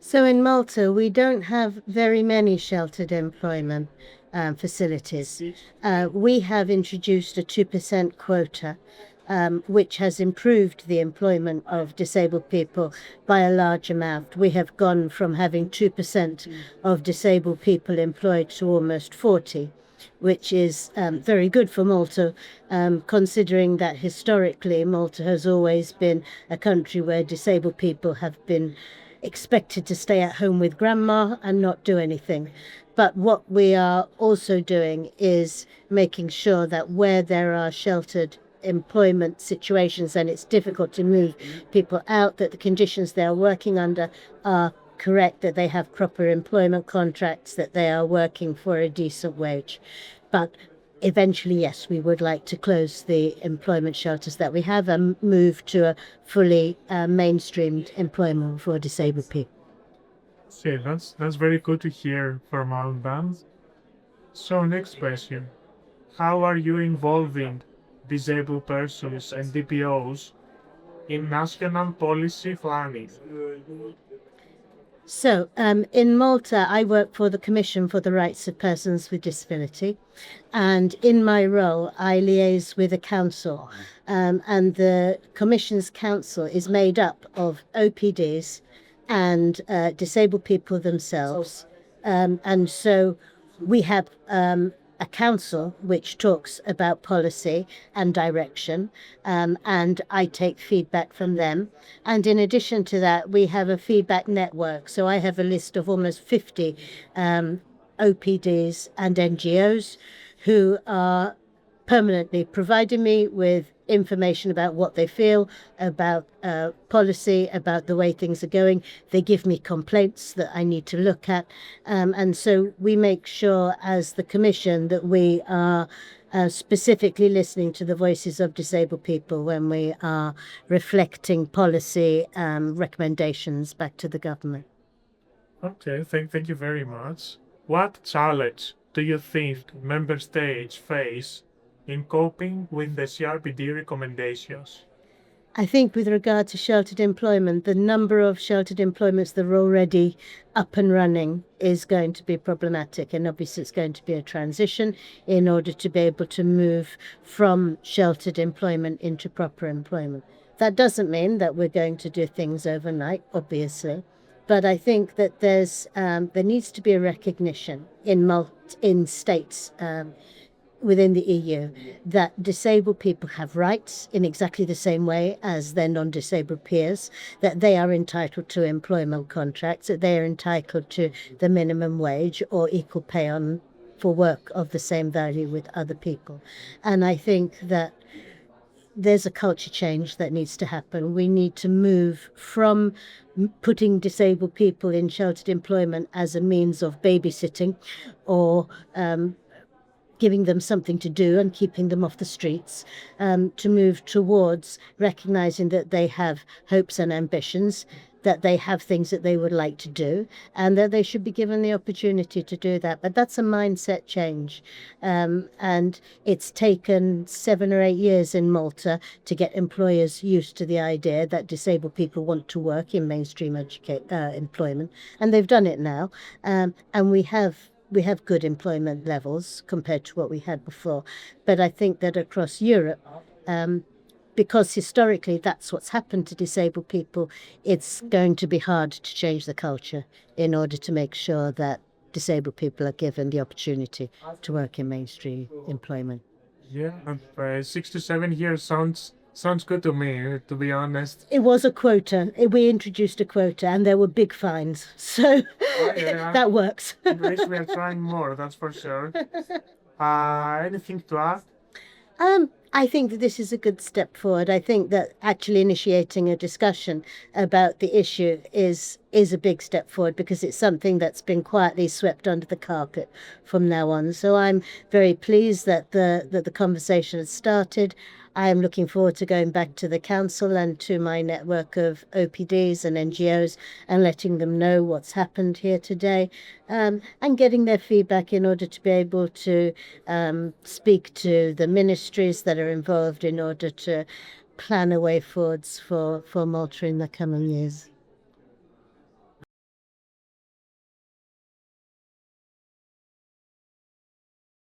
So in Malta, we don't have very many sheltered employment facilities. We have introduced a 2% quota, which has improved the employment of disabled people by a large amount. We have gone from having 2% of disabled people employed to almost 40, which is very good for Malta, considering that historically Malta has always been a country where disabled people have been expected to stay at home with grandma and not do anything. But what we are also doing is making sure that where there are sheltered employment situations and it's difficult to move people out, that the conditions they are working under are correct, that they have proper employment contracts, that they are working for a decent wage. But eventually, yes, we would like to close the employment shelters that we have and move to a fully mainstreamed employment for disabled people. Okay, that's very good to hear from our band. So next question. How are you involving disabled persons and DPOs in national policy planning? So, in Malta, I work for the Commission for the Rights of Persons with Disability, and in my role, I liaise with the council, and the Commission's council is made up of OPDs and disabled people themselves, and so we have a council which talks about policy and direction, and I take feedback from them. And in addition to that, we have a feedback network. So I have a list of almost 50 OPDs and NGOs who are permanently providing me with information about what they feel, about policy, about the way things are going. They give me complaints that I need to look at. And so we make sure as the Commission that we are specifically listening to the voices of disabled people when we are reflecting policy recommendations back to the government. Okay, thank you very much. What challenge do you think member states face in coping with the CRPD recommendations? I think with regard to sheltered employment, the number of sheltered employments that are already up and running is going to be problematic. And obviously it's going to be a transition in order to be able to move from sheltered employment into proper employment. That doesn't mean that we're going to do things overnight, obviously. But I think that there needs to be a recognition in states within the EU that disabled people have rights in exactly the same way as their non-disabled peers, that they are entitled to employment contracts, that they are entitled to the minimum wage or equal pay for work of the same value with other people. And I think that there's a culture change that needs to happen. We need to move from putting disabled people in sheltered employment as a means of babysitting or giving them something to do and keeping them off the streets, to move towards recognizing that they have hopes and ambitions, that they have things that they would like to do, and that they should be given the opportunity to do that. But that's a mindset change. And it's taken 7 or 8 years in Malta to get employers used to the idea that disabled people want to work in mainstream employment, and they've done it now. And we have good employment levels compared to what we had before. But I think that across Europe, because historically that's what's happened to disabled people, it's going to be hard to change the culture in order to make sure that disabled people are given the opportunity to work in mainstream employment. Yeah, 6 to 7 years sounds good to me, to be honest. It was a quota. We introduced a quota and there were big fines. So Yeah. that works. In Greece, we are trying more, that's for sure. Anything to add? I think that this is a good step forward. I think that actually initiating a discussion about the issue is a big step forward because it's something that's been quietly swept under the carpet from now on. So I'm very pleased that the conversation has started. I am looking forward to going back to the council and to my network of OPDs and NGOs and letting them know what's happened here today, and getting their feedback in order to be able to speak to the ministries that are involved in order to plan a way forwards for Malta in the coming years.